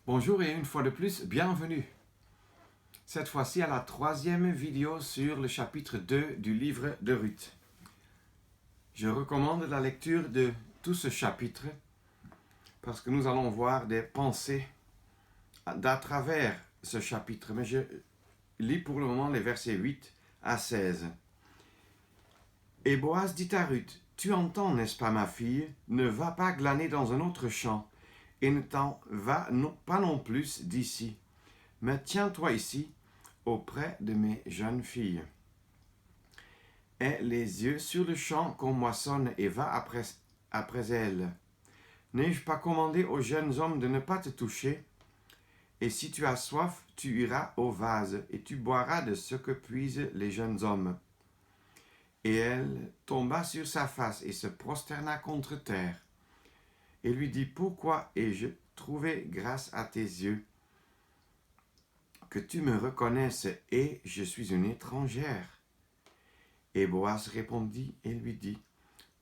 Bonjour et une fois de plus, bienvenue. Cette fois-ci à la troisième vidéo sur le chapitre 2 du livre de Ruth. Je recommande la lecture de tout ce chapitre parce que nous allons voir des pensées à travers ce chapitre. Mais je lis pour le moment les versets 8 à 16. Et Boaz dit à Ruth, « Tu entends, n'est-ce pas ma fille, ne va pas glaner dans un autre champ, et ne t'en va pas non plus d'ici, mais tiens-toi ici, auprès de mes jeunes filles. Aie les yeux sur le champ qu'on moissonne et va après elles. N'ai-je pas commandé aux jeunes hommes de ne pas te toucher? Et si tu as soif, tu iras au vase, et tu boiras de ce que puisent les jeunes hommes. Et elle tomba sur sa face et se prosterna contre terre, et lui dit, pourquoi ai-je trouvé grâce à tes yeux, que tu me reconnaisses, et je suis une étrangère? Et Boaz répondit et lui dit,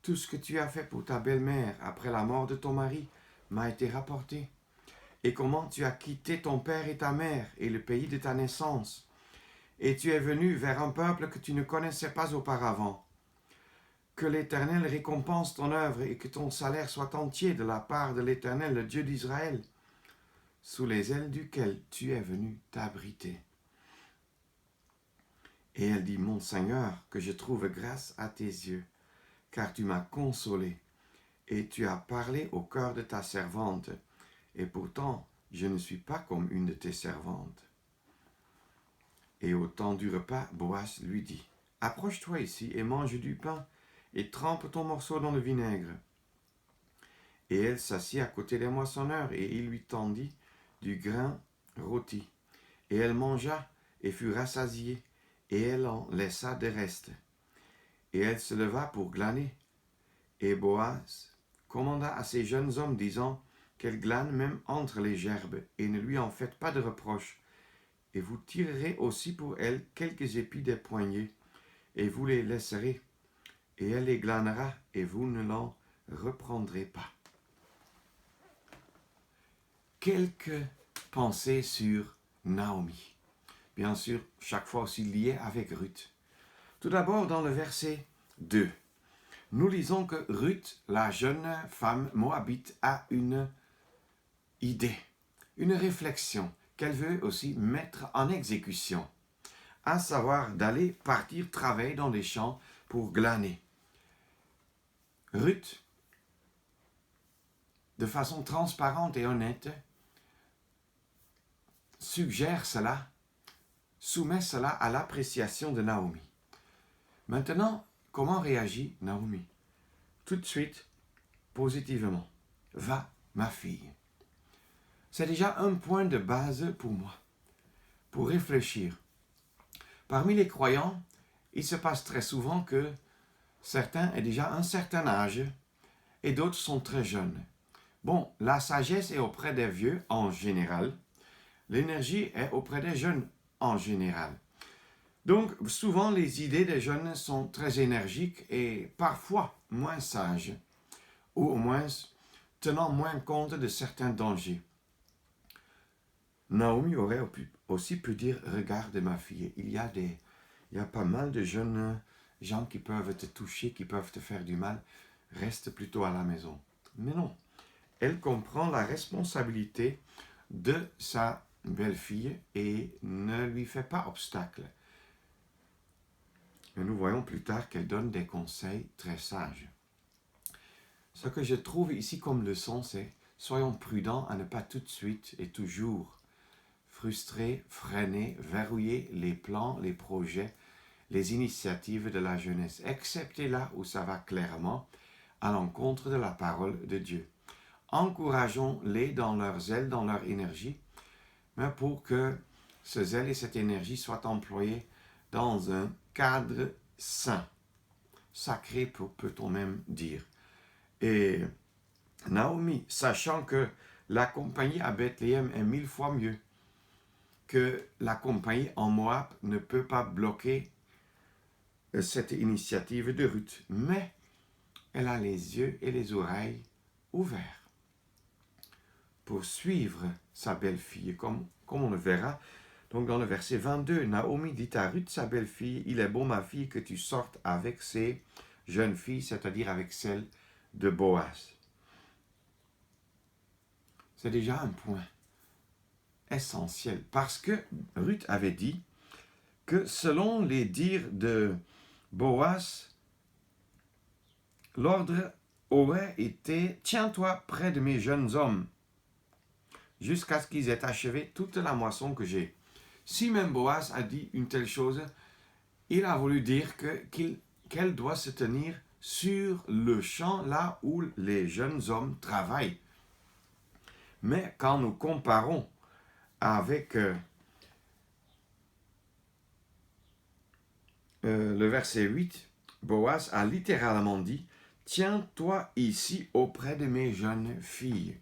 tout ce que tu as fait pour ta belle-mère après la mort de ton mari m'a été rapporté. Et comment tu as quitté ton père et ta mère et le pays de ta naissance, et tu es venu vers un peuple que tu ne connaissais pas auparavant. Que l'Éternel récompense ton œuvre et que ton salaire soit entier de la part de l'Éternel, le Dieu d'Israël, sous les ailes duquel tu es venu t'abriter. Et elle dit, mon Seigneur, que je trouve grâce à tes yeux, car tu m'as consolé, et tu as parlé au cœur de ta servante, et pourtant je ne suis pas comme une de tes servantes. Et au temps du repas, Boaz lui dit, approche-toi ici et mange du pain, et trempe ton morceau dans le vinaigre. Et elle s'assit à côté des moissonneurs, et il lui tendit du grain rôti. Et elle mangea, et fut rassasiée, et elle en laissa des restes. Et elle se leva pour glaner. Et Boaz commanda à ces jeunes hommes, disant, qu'elle glane même entre les gerbes, et ne lui en faites pas de reproche. Et vous tirerez aussi pour elle quelques épis des poignets, et vous les laisserez, et elle les glanera, et vous ne l'en reprendrez pas. Quelques pensées sur Naomi. Bien sûr, chaque fois aussi liées avec Ruth. Tout d'abord, dans le verset 2, nous lisons que Ruth, la jeune femme moabite, a une idée, une réflexion qu'elle veut aussi mettre en exécution, à savoir d'aller partir travailler dans les champs pour glaner. Ruth, de façon transparente et honnête, suggère cela, soumet cela à l'appréciation de Naomi. Maintenant, comment réagit Naomi? Tout de suite, positivement. Va, ma fille. C'est déjà un point de base pour moi, pour réfléchir. Parmi les croyants, il se passe très souvent que certains ont déjà un certain âge et d'autres sont très jeunes. Bon, la sagesse est auprès des vieux en général, l'énergie est auprès des jeunes en général. Donc, souvent, les idées des jeunes sont très énergiques et parfois moins sages, ou au moins tenant moins compte de certains dangers. Naomi aurait aussi pu dire, regarde ma fille, il y a pas mal de jeunes gens qui peuvent te toucher, qui peuvent te faire du mal, reste plutôt à la maison. Mais non, elle comprend la responsabilité de sa belle-fille et ne lui fait pas obstacle. Mais nous voyons plus tard qu'elle donne des conseils très sages. Ce que je trouve ici comme leçon, c'est soyons prudents à ne pas tout de suite et toujours frustrer, freiner, verrouiller les plans, les projets, les initiatives de la jeunesse, excepté là où ça va clairement à l'encontre de la parole de Dieu. Encourageons-les dans leur zèle, dans leur énergie, mais pour que ce zèle et cette énergie soient employés dans un cadre sain, sacré peut-on même dire. Et Naomi, sachant que la compagnie à Bethléem est 1000 fois mieux, que la compagnie en Moab ne peut pas bloquer cette initiative de Ruth, mais elle a les yeux et les oreilles ouverts. pour suivre sa belle-fille, comme on le verra. Donc dans le verset 22, Naomi dit à Ruth, sa belle-fille, « Il est bon, ma fille, que tu sortes avec ces jeunes filles, c'est-à-dire avec celles de Boaz. » C'est déjà un point essentiel, parce que Ruth avait dit que selon les dires de Boaz, l'ordre aurait été « Tiens-toi près de mes jeunes hommes, jusqu'à ce qu'ils aient achevé toute la moisson que j'ai. » Si même Boaz a dit une telle chose, il a voulu dire qu'elle doit se tenir sur le champ là où les jeunes hommes travaillent. Mais quand nous comparons avec le verset 8, Boaz a littéralement dit « Tiens-toi ici auprès de mes jeunes filles ».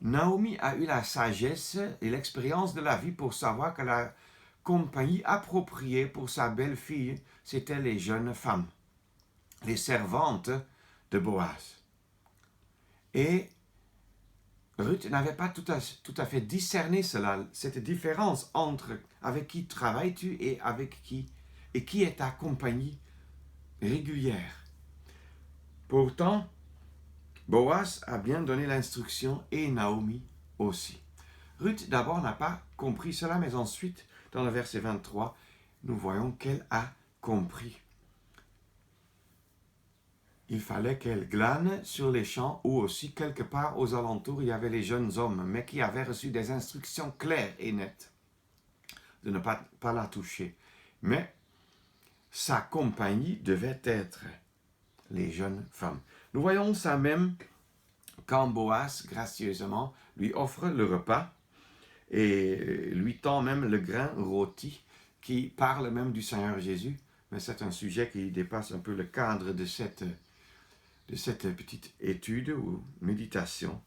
Naomi a eu la sagesse et l'expérience de la vie pour savoir que la compagnie appropriée pour sa belle-fille, c'était les jeunes femmes, les servantes de Boaz. Et Ruth n'avait pas tout à fait discerné cette différence entre avec qui travailles-tu et avec qui est ta compagnie régulière. Pourtant, Boaz a bien donné l'instruction et Naomi aussi. Ruth d'abord n'a pas compris cela, mais ensuite, dans le verset 23, nous voyons qu'elle a compris. Il fallait qu'elle glane sur les champs ou aussi quelque part aux alentours, il y avait les jeunes hommes, mais qui avaient reçu des instructions claires et nettes de ne pas la toucher. Mais sa compagnie devait être les jeunes femmes. Nous voyons ça même quand Boaz, gracieusement, lui offre le repas et lui tend même le grain rôti qui parle même du Seigneur Jésus. Mais c'est un sujet qui dépasse un peu le cadre de cette petite étude ou méditation.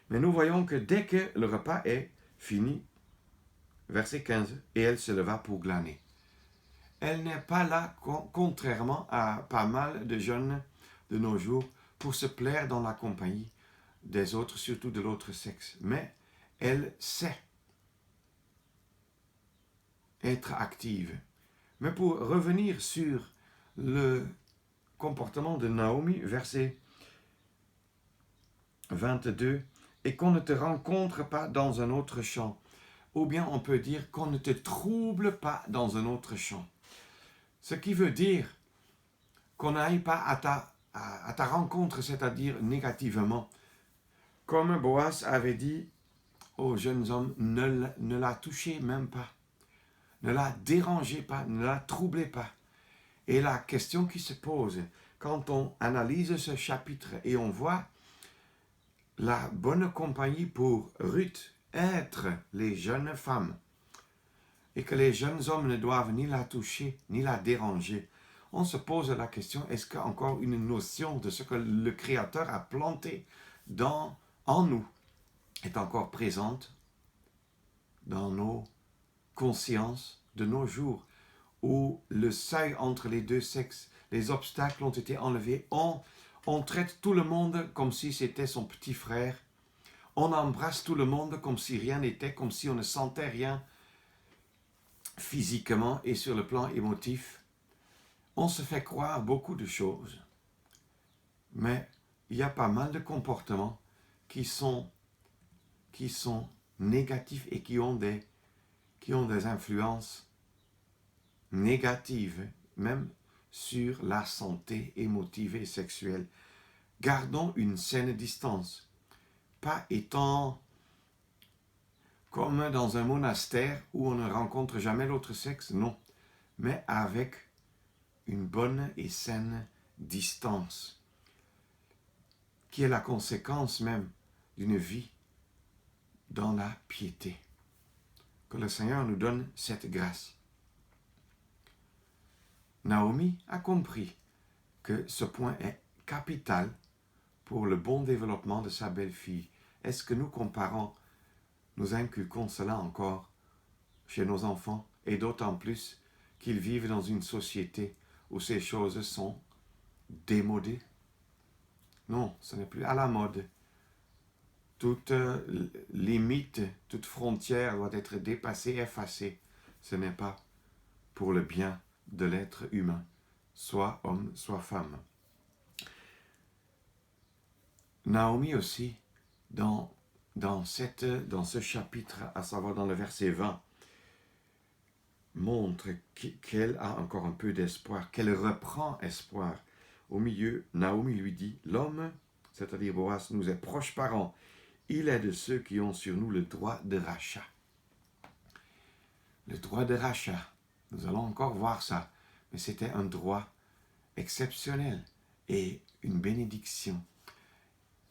Mais nous voyons que dès que le repas est fini, verset 15, et elle se leva pour glaner. Elle n'est pas là, contrairement à pas mal de jeunes de nos jours, pour se plaire dans la compagnie des autres, surtout de l'autre sexe. Mais elle sait être active. Mais pour revenir sur le comportement de Naomi, verset 22, et qu'on ne te rencontre pas dans un autre champ. Ou bien on peut dire qu'on ne te trouble pas dans un autre champ. Ce qui veut dire qu'on n'aille pas à ta rencontre, c'est-à-dire négativement. Comme Boaz avait dit aux jeunes hommes, ne la touchez même pas. Ne la dérangez pas, ne la troublez pas. Et la question qui se pose, quand on analyse ce chapitre et on voit la bonne compagnie pour Ruth être les jeunes femmes, et que les jeunes hommes ne doivent ni la toucher, ni la déranger, on se pose la question, est-ce qu'encore une notion de ce que le Créateur a planté en nous est encore présente dans nos consciences de nos jours, où le seuil entre les deux sexes, les obstacles ont été enlevés, on traite tout le monde comme si c'était son petit frère, on embrasse tout le monde comme si rien n'était, comme si on ne sentait rien physiquement et sur le plan émotif. On se fait croire beaucoup de choses, mais il y a pas mal de comportements qui sont négatifs et qui ont des influences négatives, même sur la santé émotive et sexuelle. Gardons une saine distance, pas étant comme dans un monastère où on ne rencontre jamais l'autre sexe, non, mais avec une bonne et saine distance, qui est la conséquence même d'une vie dans la piété. Que le Seigneur nous donne cette grâce. Naomi a compris que ce point est capital pour le bon développement de sa belle-fille. Est-ce que nous comparons, nous inculquons cela encore chez nos enfants, et d'autant plus qu'ils vivent dans une société où ces choses sont démodées? Non, ce n'est plus à la mode. toute limite, toute frontière doit être dépassée, effacée. Ce n'est pas pour le bien de l'être humain, soit homme, soit femme. Naomi aussi, dans ce chapitre, à savoir dans le verset 20, montre qu'elle a encore un peu d'espoir, qu'elle reprend espoir. Au milieu, Naomi lui dit, l'homme, c'est-à-dire Boaz, nous est proche parent. Il est de ceux qui ont sur nous le droit de rachat. Le droit de rachat, nous allons encore voir ça, mais c'était un droit exceptionnel et une bénédiction.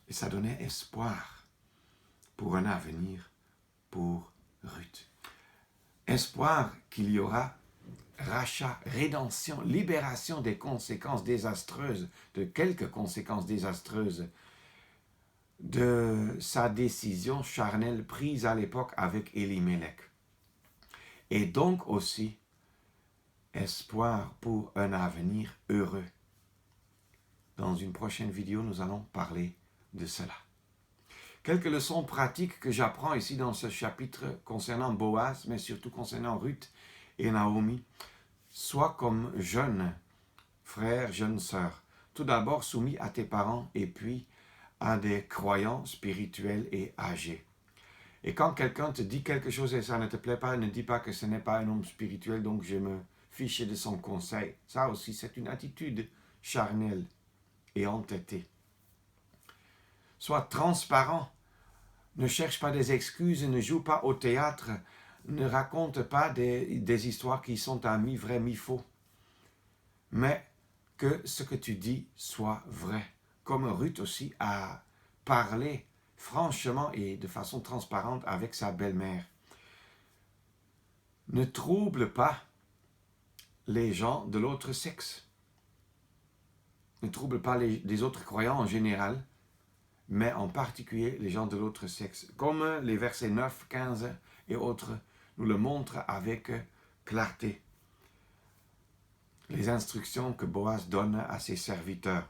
Et ça donnait espoir pour un avenir pour Ruth. Espoir qu'il y aura rachat, rédemption, libération des conséquences désastreuses, de quelques conséquences désastreuses de sa décision charnelle prise à l'époque avec Elimelech. Et donc aussi espoir pour un avenir heureux. Dans une prochaine vidéo, nous allons parler de cela. Quelques leçons pratiques que j'apprends ici dans ce chapitre concernant Boaz, mais surtout concernant Ruth et Naomi. Sois comme jeune frère, jeune sœur. Tout d'abord soumis à tes parents et puis à des croyants spirituels et âgés. Et quand quelqu'un te dit quelque chose et ça ne te plaît pas, ne dis pas que ce n'est pas un homme spirituel, donc je me fiche de son conseil. Ça aussi, c'est une attitude charnelle et entêtée. Sois transparent. Ne cherche pas des excuses, ne joue pas au théâtre, ne raconte pas des histoires qui sont à mi-vrai, mi-faux. Mais que ce que tu dis soit vrai. Comme Ruth aussi a parlé franchement et de façon transparente avec sa belle-mère. Ne trouble pas les gens de l'autre sexe. Ne trouble pas les autres croyants en général, mais en particulier les gens de l'autre sexe. Comme les versets 9, 15 et autres nous le montrent avec clarté. Les instructions que Boaz donne à ses serviteurs.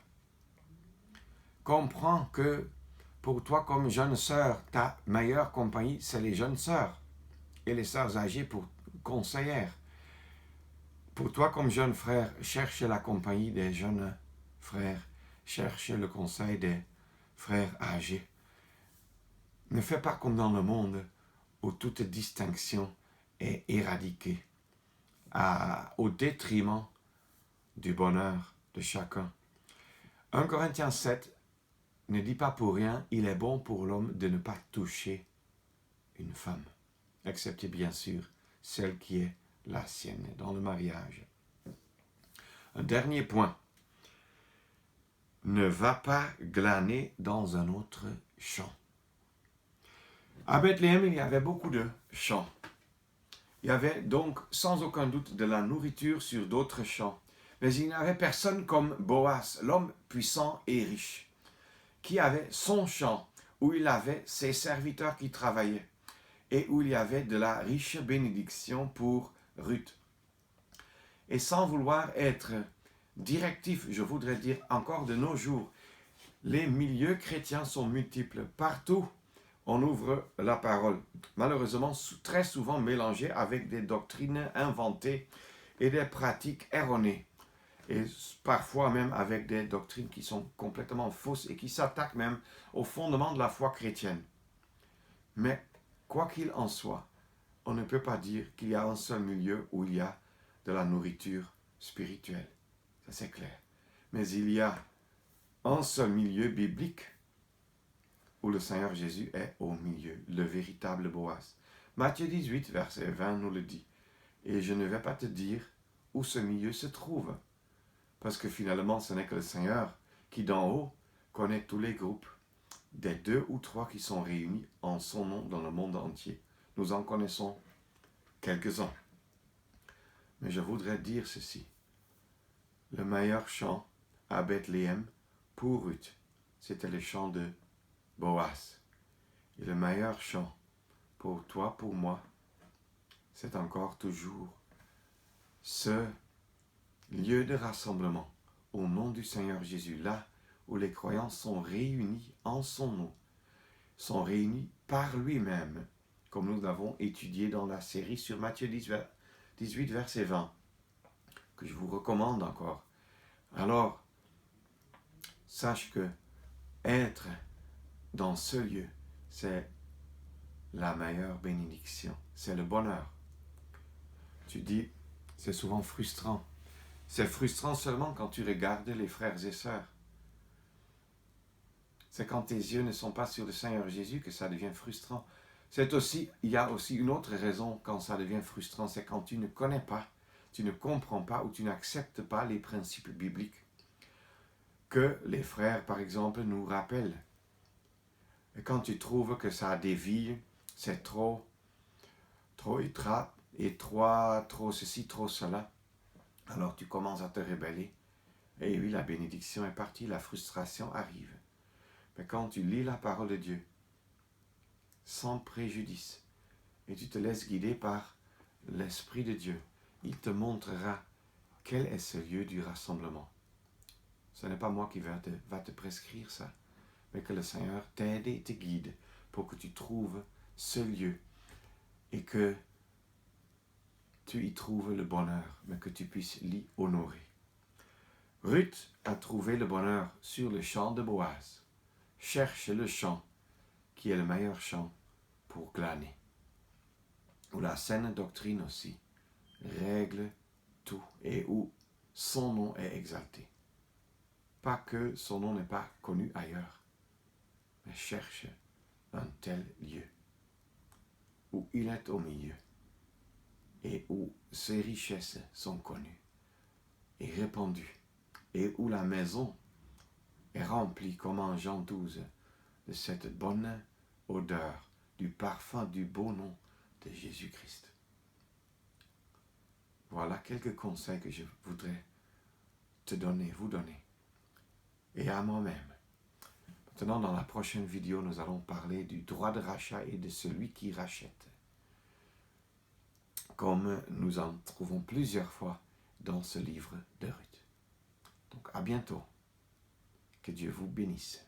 Comprends que pour toi comme jeune sœur, ta meilleure compagnie, c'est les jeunes sœurs et les sœurs âgées pour conseillères. Pour toi comme jeune frère, cherche la compagnie des jeunes frères, cherche le conseil des frères âgés. Ne fais pas comme dans le monde où toute distinction est éradiquée au détriment du bonheur de chacun. 1 Corinthiens 7 ne dit pas pour rien, il est bon pour l'homme de ne pas toucher une femme, excepté bien sûr celle qui est la sienne dans le mariage. Un dernier point. Ne va pas glaner dans un autre champ. À Bethléem, il y avait beaucoup de champs. Il y avait donc sans aucun doute de la nourriture sur d'autres champs. Mais il n'y avait personne comme Boaz, l'homme puissant et riche, qui avait son champ, où il avait ses serviteurs qui travaillaient, et où il y avait de la riche bénédiction pour Ruth. Et sans vouloir être directif, je voudrais dire encore de nos jours, les milieux chrétiens sont multiples. Partout, on ouvre la parole. Malheureusement, très souvent mélangée avec des doctrines inventées et des pratiques erronées. Et parfois même avec des doctrines qui sont complètement fausses et qui s'attaquent même au fondement de la foi chrétienne. Mais, quoi qu'il en soit, on ne peut pas dire qu'il y a un seul milieu où il y a de la nourriture spirituelle. Ça c'est clair. Mais il y a un seul milieu biblique où le Seigneur Jésus est au milieu, le véritable Boaz. Matthieu 18, verset 20 nous le dit. Et je ne vais pas te dire où ce milieu se trouve. Parce que finalement, ce n'est que le Seigneur qui d'en haut connaît tous les groupes, des 2 ou 3 qui sont réunis en son nom dans le monde entier. Nous en connaissons quelques-uns. Mais je voudrais dire ceci. Le meilleur chant à Bethléem pour Ruth, c'était le chant de Boaz. Et le meilleur chant pour toi, pour moi, c'est encore toujours ce lieu de rassemblement au nom du Seigneur Jésus, là où les croyants sont réunis en son nom. sont réunis par lui-même, comme nous l'avons étudié dans la série sur Matthieu 18, verset 20, que je vous recommande encore. Alors, sache que être dans ce lieu, c'est la meilleure bénédiction, c'est le bonheur. Tu dis, c'est souvent frustrant. C'est frustrant seulement quand tu regardes les frères et sœurs. C'est quand tes yeux ne sont pas sur le Seigneur Jésus que ça devient frustrant. Il y a aussi une autre raison quand ça devient frustrant, c'est quand tu ne connais pas, tu ne comprends pas ou tu n'acceptes pas les principes bibliques que les frères, par exemple, nous rappellent. Et quand tu trouves que ça dévie, c'est trop étroit, trop ceci, trop cela, alors tu commences à te rebeller. Et oui, la bénédiction est partie, la frustration arrive. Mais quand tu lis la parole de Dieu, sans préjudice, et tu te laisses guider par l'Esprit de Dieu, il te montrera quel est ce lieu du rassemblement. Ce n'est pas moi qui va te prescrire ça, mais que le Seigneur t'aide et te guide pour que tu trouves ce lieu et que tu y trouves le bonheur, mais que tu puisses l'y honorer. Ruth a trouvé le bonheur sur le champ de Boaz. Cherche le champ qui est le meilleur champ pour glaner. Où la saine doctrine aussi règle tout et où son nom est exalté. Pas que son nom n'est pas connu ailleurs, mais cherche un tel lieu où il est au milieu et où ses richesses sont connues et répandues et où la maison est remplie comme en Jean 12 de cette bonne odeur du parfum du beau nom de Jésus-Christ. Voilà quelques conseils que je voudrais vous donner, et à moi-même. Maintenant, dans la prochaine vidéo, nous allons parler du droit de rachat et de celui qui rachète, comme nous en trouvons plusieurs fois dans ce livre de Ruth. Donc, à bientôt. Que Dieu vous bénisse.